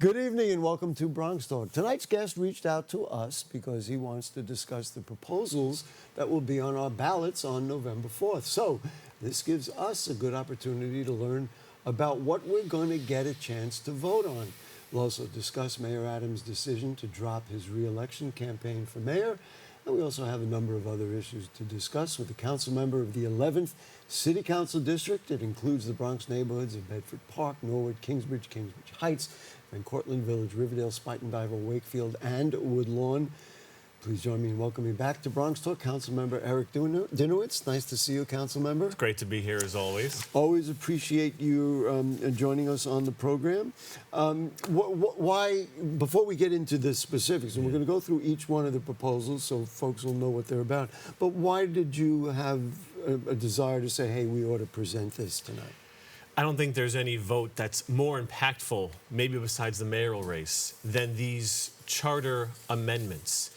Good evening and welcome to Bronx Talk. Tonight's guest reached out to us because he wants to discuss the proposals that will be on our ballots on November 4th. So this gives us a good opportunity to learn about what we're going to get a chance to vote on. We'll also discuss Mayor Adams' decision to drop his re-election campaign for mayor. And we also have a number of other issues to discuss with the council member of the 11th City Council District. It includes the Bronx neighborhoods of Bedford Park, Norwood, Kingsbridge, Kingsbridge Heights, Van Cortlandt Village, Riverdale, Spuyten Duyvil, Wakefield, and Woodlawn. Please join me in welcoming back to Bronx Talk Council Member Eric Dinowitz. Nice to see you, Council Member. It's great to be here as always. Always appreciate you joining us on the program. Why, before we get into the specifics, and we're going to go through each one of the proposals so folks will know what they're about, but why did you have a desire to say, hey, we ought to present this tonight? I don't think there's any vote that's more impactful, maybe besides the mayoral race, than these charter amendments.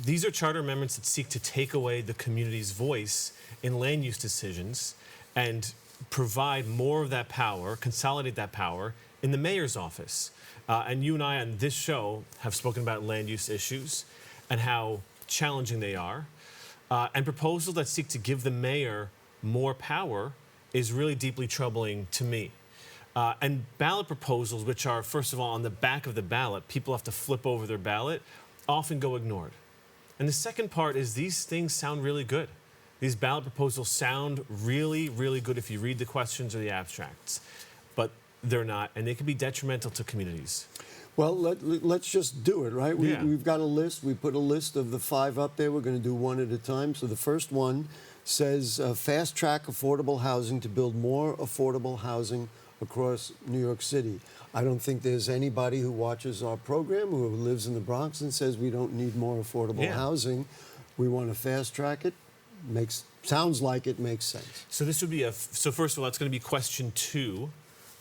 These are charter amendments that seek to take away the community's voice in land use decisions and provide more of that power, consolidate that power in the mayor's office. And you and I on this show have spoken about land use issues and how challenging they are. And proposals that seek to give the mayor more power is really deeply troubling to me. And ballot proposals, which are, first of all, on the back of the ballot, people have to flip over their ballot, often go ignored. And the second part is these things sound really good. These ballot proposals sound really, really good if you read the questions or the abstracts, but they're not, and they can be detrimental to communities. Well, let's just do it, right? Yeah. We've got a list. We put a list of the 5 up there. We're going to do one at a time. So the first one says fast-track affordable housing to build more affordable housing across New York City. I don't think there's anybody who watches our program who lives in the Bronx and says we don't need more affordable housing. We want to fast-track it. Sounds like it makes sense. So this would be so first of all, it's going to be question 2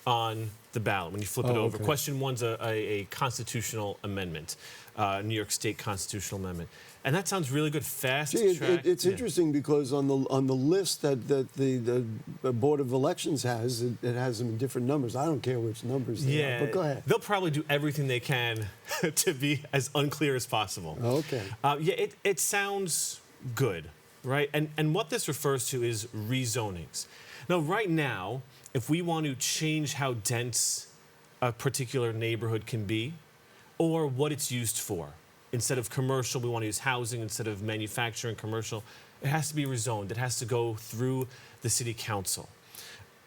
on the ballot when you flip it over. Okay. Question 1's a constitutional amendment, New York State constitutional amendment. And that sounds really good. Fast track. It's interesting because on the list that the Board of Elections has, it has them in different numbers. I don't care which numbers they are, but go ahead. They'll probably do everything they can to be as unclear as possible. Okay. It sounds good, right? And what this refers to is rezonings. Now, right now, if we want to change how dense a particular neighborhood can be or what it's used for, instead of commercial, we want to use housing. Instead of manufacturing, commercial, it has to be rezoned. It has to go through the city council.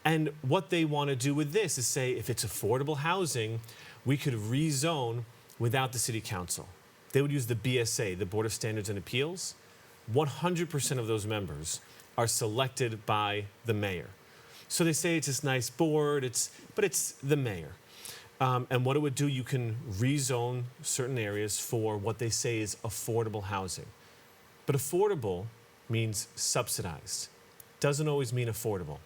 And what they want to do with this is say, if it's affordable housing, we could rezone without the city council. They would use the BSA, the Board of Standards and Appeals. 100% of those members are selected by the mayor. So they say it's this nice board, but it's the mayor. And what it would do, you can rezone certain areas for what they say is affordable housing. But affordable means subsidized. Doesn't always mean affordable.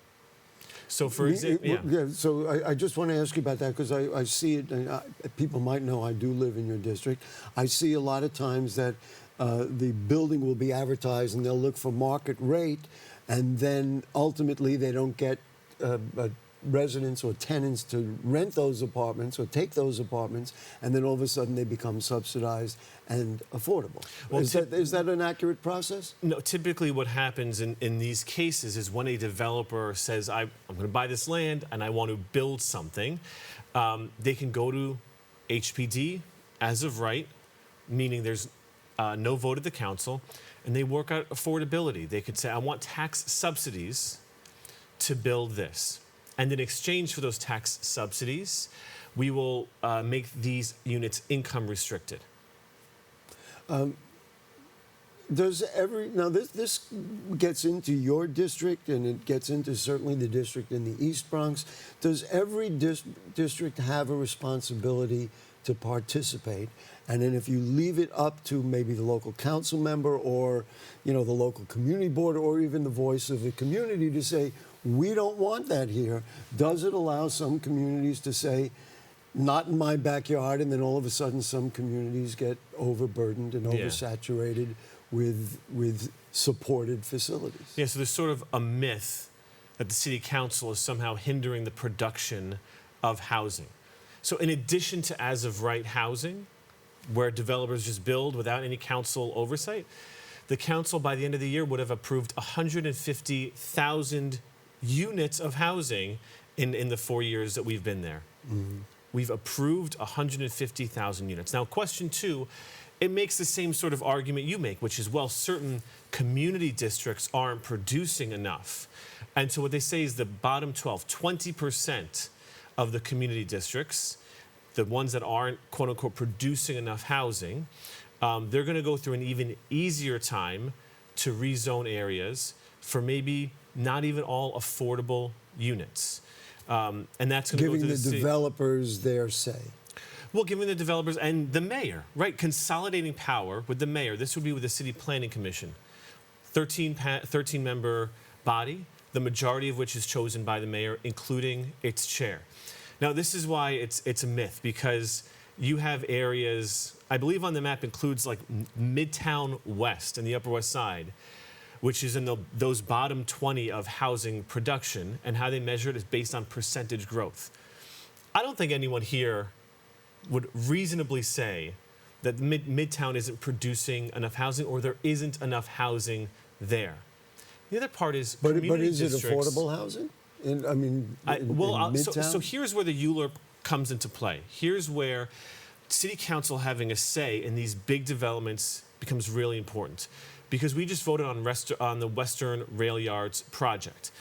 So for example, So I just want to ask you about that because I see it, and people might know I do live in your district. I see a lot of times that the building will be advertised and they'll look for market rate, and then ultimately they don't get residents or tenants to rent those apartments or take those apartments, and then all of a sudden they become subsidized and affordable. Well, is that an accurate process? No, typically what happens in these cases is when a developer says, I'm going to buy this land and I want to build something, they can go to HPD as of right, meaning there's no vote at the council, and they work out affordability. They could say, I want tax subsidies to build this. And in exchange for those tax subsidies, we will make these units income restricted. Now this gets into your district, and it gets into certainly the district in the East Bronx. Does every district have a responsibility to participate? And then if you leave it up to maybe the local council member or the local community board or even the voice of the community to say, we don't want that here, does it allow some communities to say, not in my backyard, and then all of a sudden some communities get overburdened and oversaturated with supported facilities? Yeah, so there's sort of a myth that the city council is somehow hindering the production of housing. So in addition to as of right housing, where developers just build without any council oversight, the council by the end of the year would have approved 150,000 units of housing in the 4 years that we've been there. We've approved 150,000 units. Now, question two, it makes the same sort of argument you make, which is, well, certain community districts aren't producing enough. And so what they say is the bottom 20% of the community districts, the ones that aren't, quote unquote, producing enough housing, they're going to go through an even easier time to rezone areas for maybe not even all affordable units. And that's going to go Giving to the city. developers their say. Well, giving the developers and the mayor, right? Consolidating power with the mayor. This would be with the City Planning Commission. 13-member body, the majority of which is chosen by the mayor, including its chair. Now, this is why it's a myth, because you have areas, I believe on the map includes like Midtown West and the Upper West Side, which is in those bottom 20 of housing production, and how they measure it is based on percentage growth. I don't think anyone here would reasonably say that Midtown isn't producing enough housing or there isn't enough housing there. The other part is But community is it districts. affordable housing? In So Midtown? here's where the ULURP comes into play. Here's where city council having a say in these big developments becomes really important, because we just voted on the Western Rail Yards project.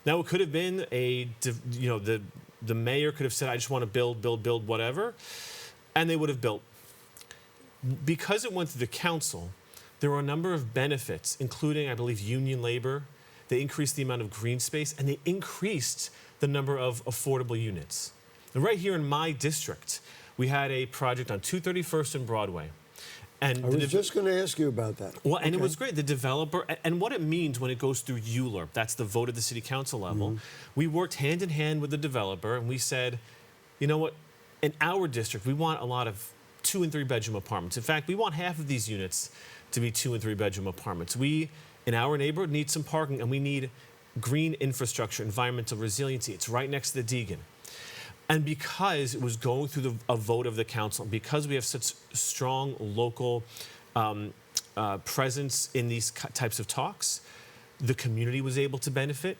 Now, it could have been the mayor could have said, I just want to build, whatever, and they would have built. Because it went through the council, there were a number of benefits, including, I believe, union labor. They increased the amount of green space, and they increased the number of affordable units. And right here in my district, we had a project on 231st and Broadway. And I was just going to ask you about that. well, and it was great. The developer, and what it means when it goes through ULURP, that's the vote at the city council level. We worked hand in hand with the developer, and we said, you know what, in our district, we want a lot of 2- and 3-bedroom apartments. In fact, we want half of these units to be 2- and 3-bedroom apartments. We, in our neighborhood, need some parking, and we need green infrastructure, environmental resiliency. It's right next to the Deegan. And because it was going through a vote of the council, because we have such strong local presence in these types of talks, the community was able to benefit.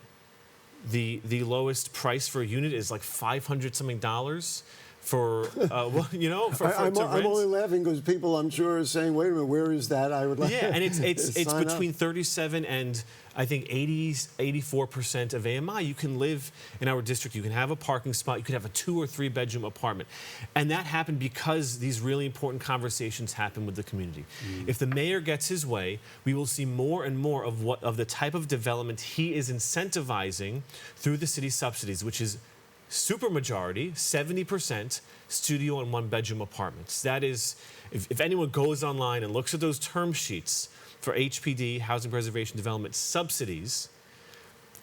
The lowest price for a unit is like $500-something for I'm rent. only laughing because people, I'm sure, are saying, "Wait a minute, where is that?" I would like. Yeah, and it's sign between up. 37 and I think 84% of AMI. You can live in our district. You can have a parking spot. You can have a 2- or 3-bedroom apartment, and that happened because these really important conversations happen with the community. If the mayor gets his way, we will see more and more of the type of development he is incentivizing through the city subsidies, which is supermajority, 70% studio and 1-bedroom apartments. That is, if anyone goes online and looks at those term sheets for HPD, Housing Preservation Development subsidies,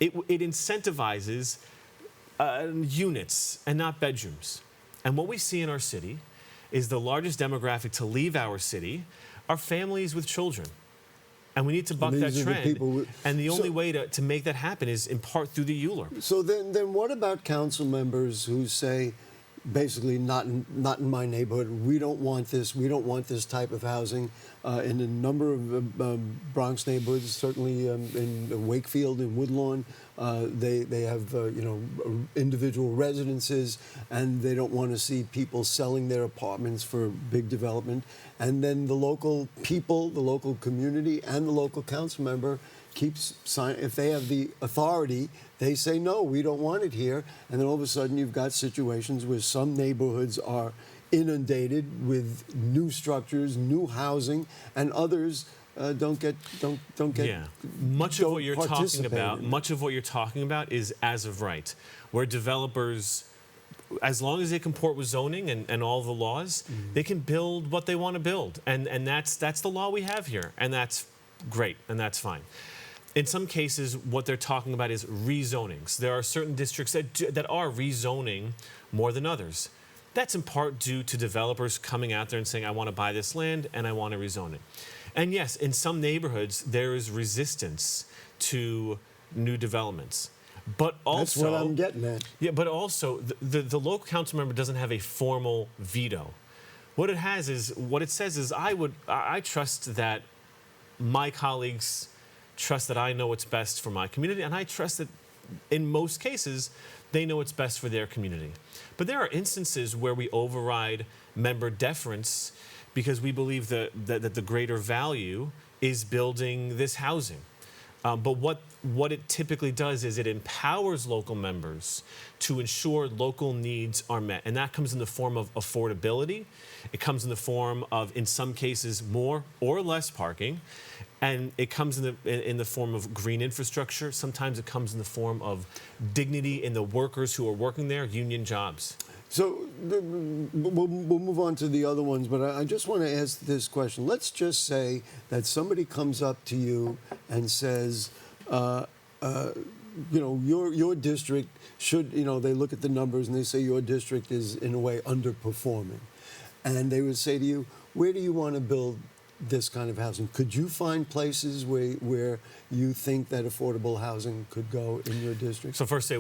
it incentivizes units and not bedrooms. And what we see in our city is the largest demographic to leave our city are families with children. And we need to buck that These are the trend. people And the only way to make that happen is in part through the ULURP. So then what about council members who say, basically, not in my neighborhood, we don't want this type of housing? In a number of Bronx neighborhoods, certainly in Wakefield and Woodlawn, they have individual residences, and they don't want to see people selling their apartments for big development. And then the local people, the local community, and the local council member keeps signing. If they have the authority, they say, no, we don't want it here. And then all of a sudden you've got situations where some neighborhoods are inundated with new structures, new housing, and others don't get. Yeah, much of what you're talking participate about, in it. much of what you're talking about is as of right, where developers, as long as they comport with zoning and all the laws, they can build what they want to build, and that's the law we have here, and that's great, and that's fine. In some cases, what they're talking about is rezonings. There are certain districts that are rezoning more than others. That's in part due to developers coming out there and saying, I want to buy this land and I want to rezone it. And yes, in some neighborhoods, there is resistance to new developments. But also, That's what I'm getting at. yeah, but also the local council member doesn't have a formal veto. What it says is I trust that my colleagues trust that I know what's best for my community, and I trust that in most cases they know what's best for their community. But there are instances where we override member deference because we believe that the greater value is building this housing. But what it typically does is it empowers local members to ensure local needs are met. And that comes in the form of affordability. It comes in the form of, in some cases, more or less parking. And it comes in the form of green infrastructure. Sometimes it comes in the form of dignity in the workers who are working there, union jobs. So we'll move on to the other ones, but I just want to ask this question. Let's just say that somebody comes up to you and says, your district should, they look at the numbers and they say your district is in a way underperforming. And they would say to you, where do you want to build this kind of housing? Could you find places where you think that affordable housing could go in your district? So first,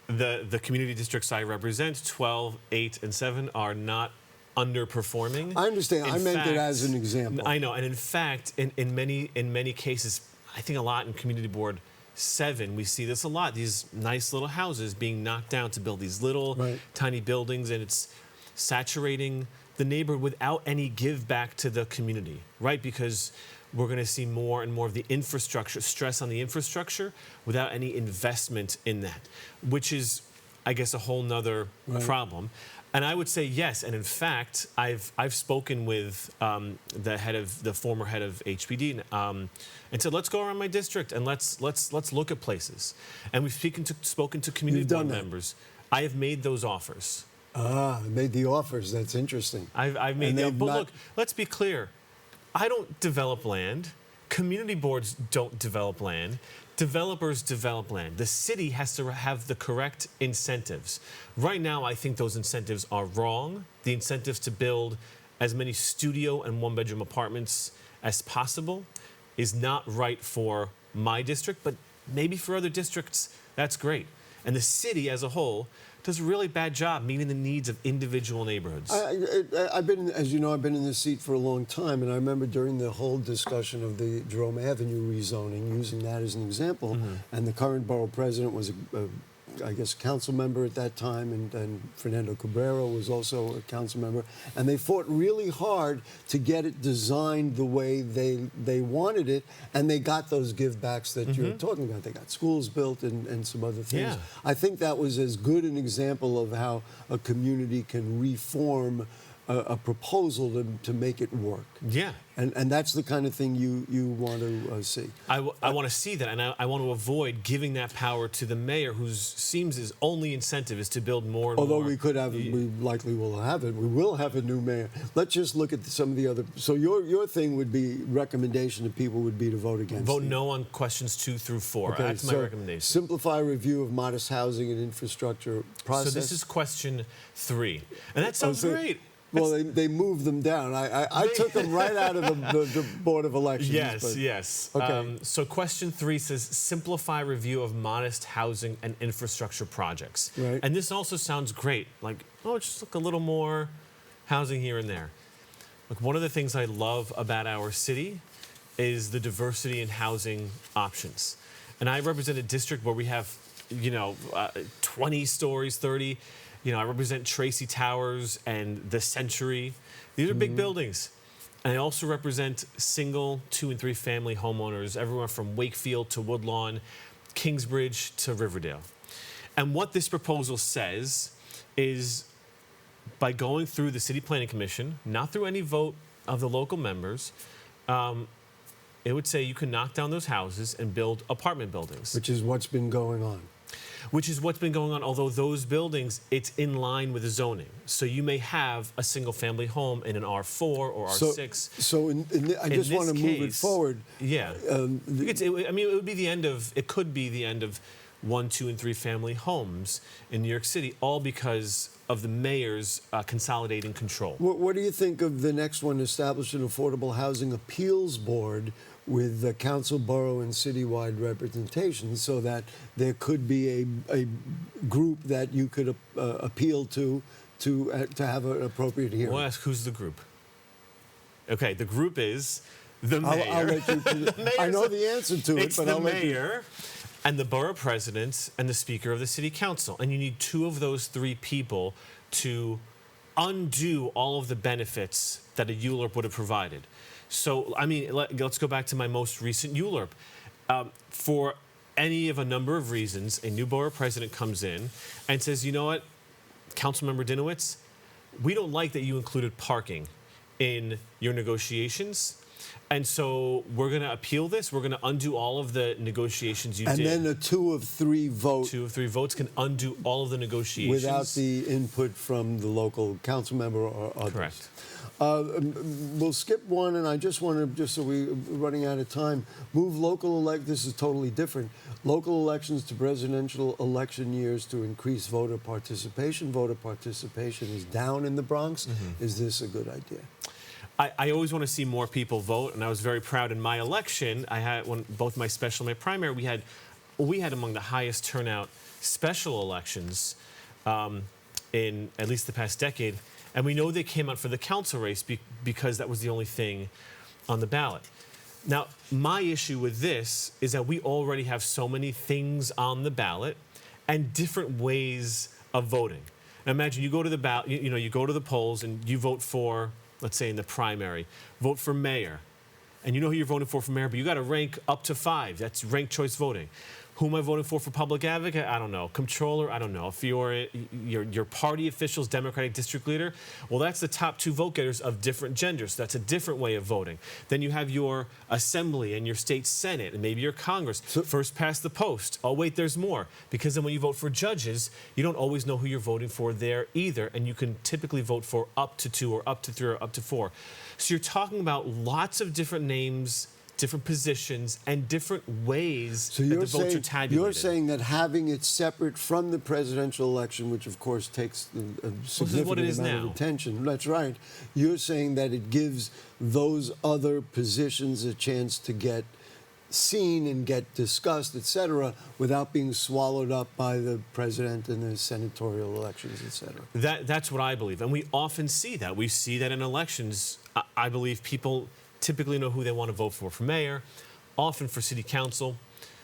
the community districts I represent, 12, 8, and 7, are not underperforming. I understand. I meant it as an example. I know, and in fact, in many cases, I think a lot in Community Board 7, we see this a lot. These nice little houses being knocked down to build these little tiny buildings, and it's saturating the neighborhood without any give back to the community, right? Because we're going to see more and more of the infrastructure, stress on the infrastructure without any investment in that, which is, I guess, a whole nother problem. And I would say yes. And in fact, I've spoken with the former head of HPD and said, let's go around my district and let's look at places. And we've spoken to community board members. I have made those offers. Made the offers. That's interesting. I've made the offers. But look, let's be clear. I don't develop land. Community boards don't develop land. Developers develop land. The city has to have the correct incentives. Right now, I think those incentives are wrong. The incentives to build as many studio and one-bedroom apartments as possible is not right for my district, but maybe for other districts, that's great. And the city as a whole does a really bad job meeting the needs of individual neighborhoods. I've been, as you know, I've been in this seat for a long time, and I remember during the whole discussion of the Jerome Avenue rezoning, using that as an example, and the current borough president was I guess, a council member at that time, and Fernando Cabrera was also a council member, and they fought really hard to get it designed the way they wanted it, and they got those give-backs that you're talking about. They got schools built and some other things. Yeah. I think that was as good an example of how a community can reform a proposal to make it work. Yeah. And that's the kind of thing you want to see. I want to see that, and I want to avoid giving that power to the mayor, whose seems his only incentive is to build more and Although more. we could have, we likely will have it. We will have a new mayor. Let's just look at some of the other. So your thing would be, recommendation to people would be to vote against. Vote no on questions 2 through 4. Okay, That's my recommendation. Simplify review of modest housing and infrastructure process. So this is question 3, and that sounds great. Well, they moved them down. I took them right out of the Board of Elections. Yes, yes. Okay. So question 3 says, simplify review of modest housing and infrastructure projects. Right. And this also sounds great. Like, just look a little more housing here and there. Look, one of the things I love about our city is the diversity in housing options. And I represent a district where we have, 20 stories, 30. I represent Tracy Towers and the Century. These are big buildings. And I also represent single, 2 and 3 family homeowners, everywhere from Wakefield to Woodlawn, Kingsbridge to Riverdale. And what this proposal says is, by going through the City Planning Commission, not through any vote of the local members, it would say you can knock down those houses and build apartment buildings. Which is what's been going on. Which is what's been going on, although those buildings, it's in line with the zoning. So you may have a single-family home in an R4 or R6. So I just want to move it forward. Yeah. It would be the end of, it could be the end of 1, 2, and 3 family homes in New York City, all because of the mayor's consolidating control. What do you think of the next one, establish an affordable housing appeals board with the council, borough, and citywide representation, so that there could be a group that you could appeal to have an appropriate hearing. We'll ask who's the group. Okay, the group is the mayor. I'll let you. I know the answer to it, It's but the I'll let you. mayor and the borough president and the speaker of the city council, and you need two of those three people to undo all of the benefits that a ULURP would have provided. So, I mean, let's go back to my most recent ULURP. For any of a number of reasons, a new borough president comes in and says, you know what, Council Member Dinowitz, we don't like that you included parking in your negotiations. And so we're going to appeal this. We're going to undo all of the negotiations you did. And then a 2 of 3 vote 2 of 3 votes can undo all of the negotiations. without the input from the local council member or others. Correct. We'll skip one, and I just want to, just so we're running out of time, move this is totally different, local elections to presidential election years to increase voter participation. Voter participation is down in the Bronx. Mm-hmm. Is this a good idea? I always want to see more people vote, and I was very proud in my election. I had both my special and my primary. We had among the highest turnout special elections in at least the past decade, and we know they came out for the council race because that was the only thing on the ballot. Now, my issue with this is that we already have so many things on the ballot and different ways of voting. Now, imagine you go to the ballot, you go to the polls and you vote for, let's say in the primary, vote for mayor. And you know who you're voting for mayor, but you got to rank up to 5. That's ranked choice voting. Who am I voting for public advocate? I don't know. Comptroller? I don't know. If your party officials, Democratic district leader, well, that's the top 2 vote getters of different genders. So that's a different way of voting. Then you have your assembly and your state senate and maybe your Congress. First past the post. Oh, wait, there's more. Because then when you vote for judges, you don't always know who you're voting for there either. And you can typically vote for up to 2 or up to 3 or up to 4. So you're talking about lots of different names, different positions, and different ways that the votes are tabulated. You're saying that having it separate from the presidential election, which of course takes a significant amount of attention. That's right. You're saying that it gives those other positions a chance to get seen and get discussed, etc., without being swallowed up by the president and the senatorial elections, etc. That's what I believe. And we often see that. We see that in elections. I believe people typically know who they want to vote for mayor, often for city council.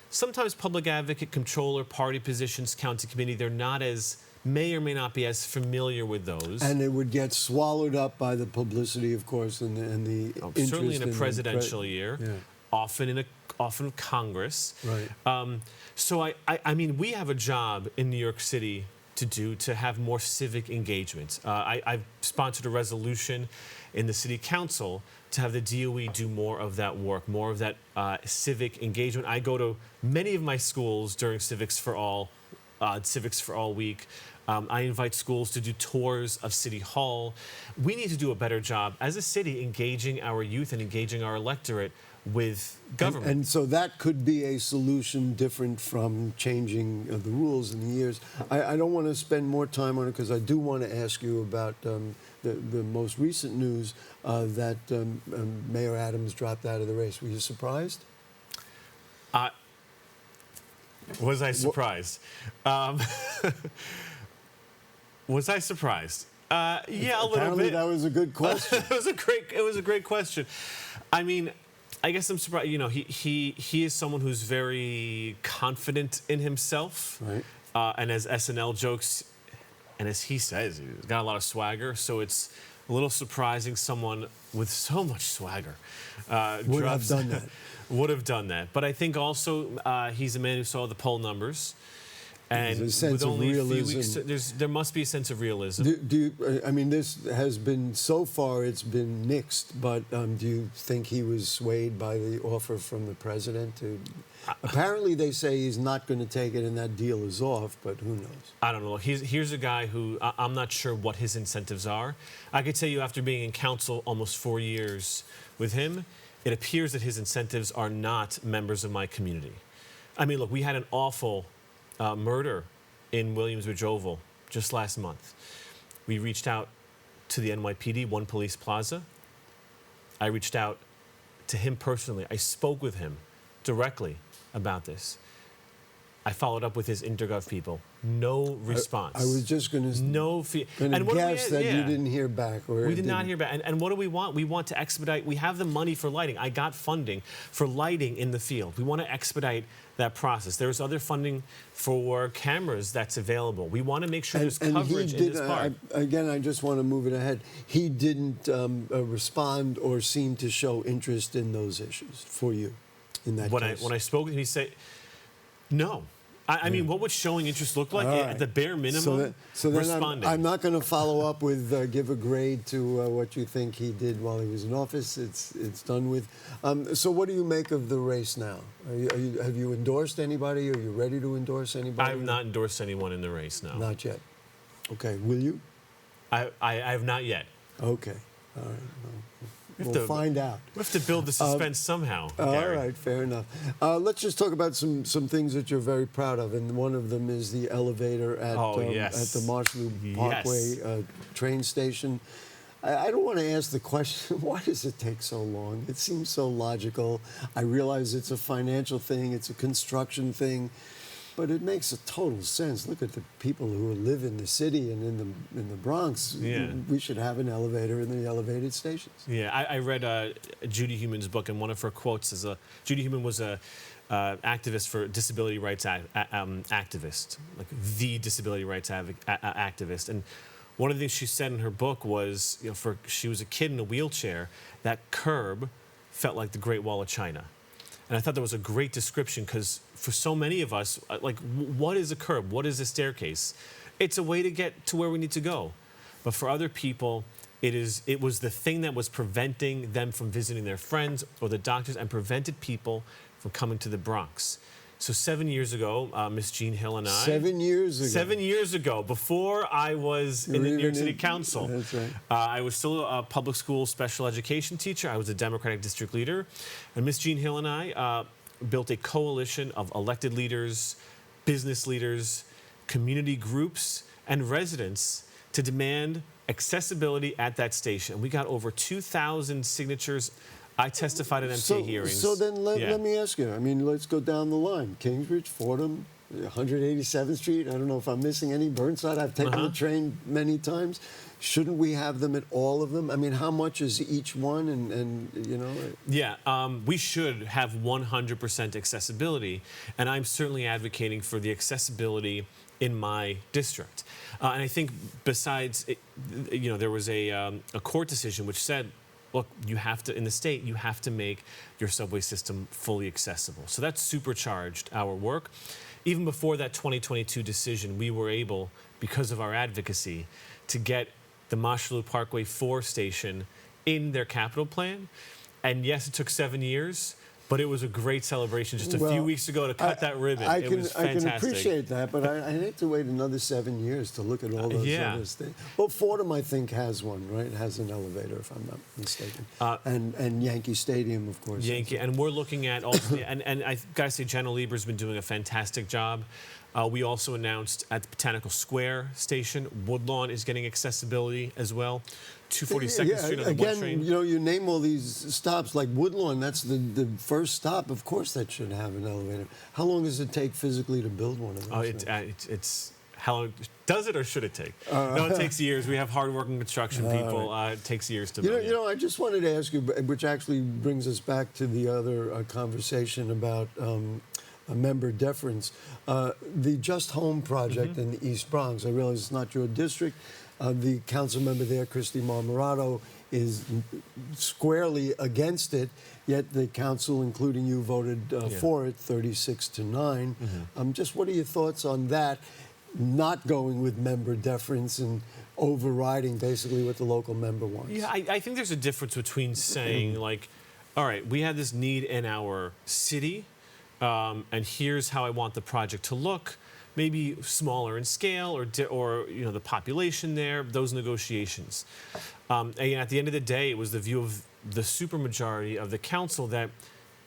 Sometimes public advocate, comptroller, party positions, county committee, they're not as, may or may not be as familiar with those. And it would get swallowed up by the publicity, of course, and the interest. Certainly in a presidential year, yeah. often Congress. Right. So I mean, we have a job in New York City to have more civic engagement. I've sponsored a resolution in the city council to have the DOE do more of that work, more of that civic engagement. I go to many of my schools during Civics for All week. I invite schools to do tours of City Hall. We need to do a better job as a city engaging our youth and engaging our electorate with government. And so that could be a solution different from changing the rules in the years. I don't want to spend more time on it because I do want to ask you about the most recent news that Mayor Adams dropped out of the race. Were you surprised? Was I surprised? Was I surprised? Yeah, a little Apparently bit. that was a good question. It was a great question. I mean, I guess I'm surprised. You know, he is someone who's very confident in himself, Right. And as SNL jokes, and as he says, he's got a lot of swagger. So it's a little surprising someone with so much swagger Would have done that. Would have done that. But I think also he's a man who saw the poll numbers. And There's a sense with of only realism. a few weeks, there must be a sense of realism. I mean, this has been, so far it's been mixed, but do you think he was swayed by the offer from the president? Apparently they say he's not going to take it and that deal is off, but who knows? I don't know. Here's a guy who I'm not sure what his incentives are. I could tell you after being in council almost 4 years with him, it appears that his incentives are not members of my community. I mean, look, we had an awful murder in Williamsbridge Oval just last month. We reached out to the NYPD, One Police Plaza. I reached out to him personally. I spoke with him directly about this. I followed up with his Intergov people. No response. I was just going to guess that you didn't hear back. We did not hear back. And what do we want? We want to expedite. We have the money for lighting. I got funding for lighting in the field. We want to expedite that process. There's other funding for cameras that's available. We want to make sure there's coverage in this park. Again, I just want to move it ahead. He didn't respond or seem to show interest in those issues for you in that case. When I spoke with him, he said, no. I mean, what would showing interest look like? Right. At the bare minimum, so then responding. I'm not going to follow up with give a grade to what you think he did while he was in office. It's done with. So what do you make of the race now? Have you endorsed anybody? Are you ready to endorse anybody? I have not endorsed anyone in the race, no. Not yet. Okay. Will you? I have not yet. Okay. All right. We'll find out. We have to build the suspense somehow, Gary. All right, fair enough. Let's just talk about some things that you're very proud of, and one of them is the elevator at the Marshall Parkway train station. I don't want to ask the question, why does it take so long? It seems so logical. I realize it's a financial thing, it's a construction thing, but it makes a total sense. Look at the people who live in the city and in the Bronx. Yeah. We should have an elevator in the elevated stations. Yeah, I read Judy Heumann's book, and one of her quotes is Judy Heumann was a activist for disability rights activist, like the disability rights activist. And one of the things she said in her book was, she was a kid in a wheelchair, that curb felt like the Great Wall of China. And I thought that was a great description because for so many of us, what is a curb? What is a staircase? It's a way to get to where we need to go. But for other people, it was the thing that was preventing them from visiting their friends or the doctors and prevented people from coming to the Bronx. So 7 years ago, Miss Jean Hill and I... 7 years ago. 7 years ago, before I was in the New York City Council. That's right. I was still a public school special education teacher. I was a Democratic district leader. And Miss Jean Hill and I built a coalition of elected leaders, business leaders, community groups, and residents to demand accessibility at that station. And we got over 2,000 signatures. I testified at MTA hearings. So then let me ask you. I mean, let's go down the line. Kingsbridge, Fordham, 187th Street. I don't know if I'm missing any. Burnside, I've taken the train many times. Shouldn't we have them at all of them? I mean, how much is each one? And you know? Yeah, we should have 100% accessibility. And I'm certainly advocating for the accessibility in my district. And I think besides, there was a court decision which said, look, you have to, in the state, you have to make your subway system fully accessible. So that supercharged our work. Even before that 2022 decision, we were able, because of our advocacy, to get the Marshall Parkway 4 station in their capital plan. And yes, it took 7 years, but it was a great celebration just a few weeks ago to cut that ribbon. It was fantastic. I can appreciate that, but I hate to wait another 7 years to look at all those other things. Well, Fordham, I think, has one, right? It has an elevator, if I'm not mistaken. And Yankee Stadium, of course. And we're looking at also, and I gotta say, Jenna Lieber's been doing a fantastic job. We also announced at the Botanical Square station, Woodlawn is getting accessibility as well. 242nd Street on the one train. You name all these stops, like Woodlawn, that's the first stop. Of course that should have an elevator. How long does it take physically to build one of those? It's how long does it or should it take? No, it takes years. We have hardworking construction people. It takes years to build. I just wanted to ask you, which actually brings us back to the other conversation about member deference. The Just Home project in the East Bronx, I realize it's not your district. The council member there, Christy Marmorato, is squarely against it, yet the council, including you, voted for it 36-9. Just what are your thoughts on that, not going with member deference and overriding basically what the local member wants? Yeah, I think there's a difference between saying, like, all right, we have this need in our city, and here's how I want the project to look. Maybe smaller in scale, or the population there. Those negotiations. And at the end of the day, it was the view of the supermajority of the council that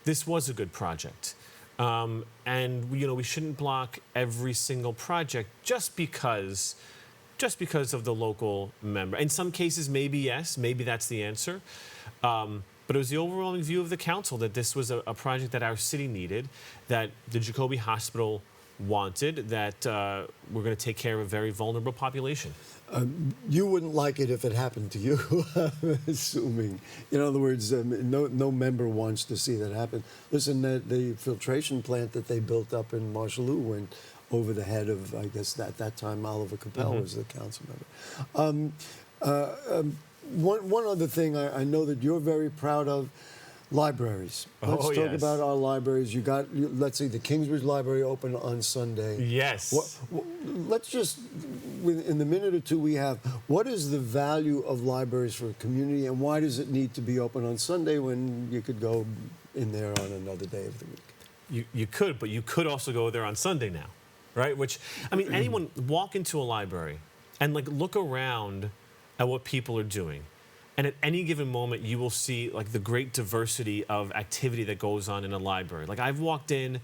this was a good project, and we shouldn't block every single project just because of the local member. In some cases, maybe yes, maybe that's the answer. but it was the overwhelming view of the council that this was a project that our city needed, that the Jacoby Hospital wanted, that we're going to take care of a very vulnerable population. You wouldn't like it if it happened to you, I'm assuming. In other words, no member wants to see that happen. Listen, the filtration plant that they built up in Marshalloo went over the head of, I guess, at that time, Oliver Capel was the council member. One other thing I know that you're very proud of, libraries. Let's talk yes. about our libraries. Let's see, the Kingsbridge Library opened on Sunday. Yes. Let's just, in the minute or two we have, what is the value of libraries for a community, and why does it need to be open on Sunday when you could go in there on another day of the week? You could, but you could also go there on Sunday now, right? Which, I mean, anyone walk into a library and look around at what people are doing. And at any given moment, you will see the great diversity of activity that goes on in a library. I've walked in,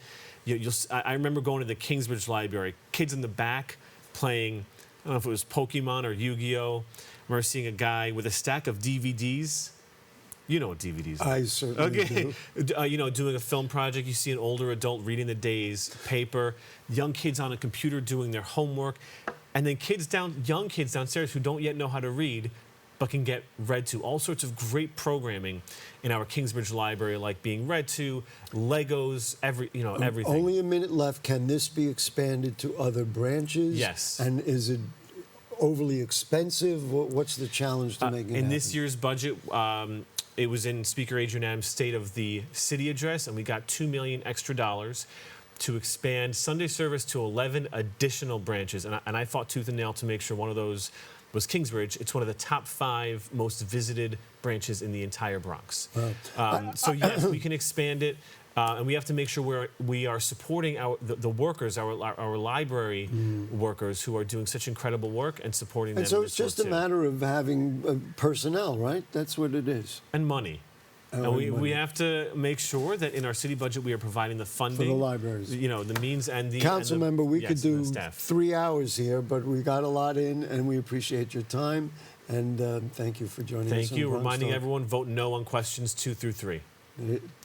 I remember going to the Kingsbridge Library, kids in the back playing, I don't know if it was Pokemon or Yu-Gi-Oh! I remember seeing a guy with a stack of DVDs. You know what DVDs are. I certainly do. Doing a film project, you see an older adult reading the day's paper, young kids on a computer doing their homework, and then young kids downstairs who don't yet know how to read, but can get read to. All sorts of great programming in our Kingsbridge Library, like being read to, Legos, everything. Only a minute left. Can this be expanded to other branches? Yes. And is it overly expensive? What's the challenge to making it happen? This year's budget, it was in Speaker Adrian Adams' State of the City address, and we got $2 million extra to expand Sunday service to 11 additional branches. And I fought tooth and nail to make sure one of those was Kingsbridge. It's one of the top 5 most visited branches in the entire Bronx. So yes, we can expand it, and we have to make sure we are supporting the workers, our library workers who are doing such incredible work, and supporting them. And so it's just a matter of having personnel, right? That's what it is. And money. And we have to make sure that in our city budget we are providing the funding for the libraries, the means and the council member. We could do staff. 3 hours here, but we got a lot in, and we appreciate your time. And thank you for joining us. Thank you. Reminding BronxTalk. everyone, vote no on questions 2 through 3.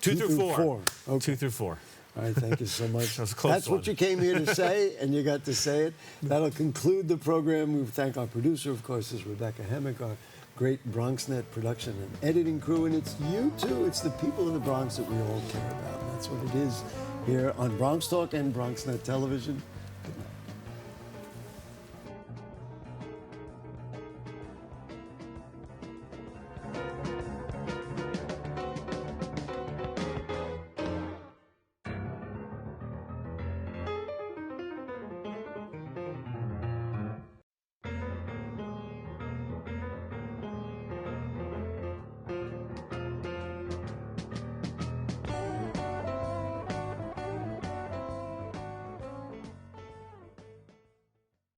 2 through 4. Okay. 2 through 4. All right, thank you so much. That was a close That's one. what you came here to say, and you got to say it. That'll conclude the program. We thank our producer, of course, is Rebecca Hemmick, our great BronxNet production and editing crew, and it's you too. It's the people of the Bronx that we all care about. And that's what it is here on BronxTalk and BronxNet Television.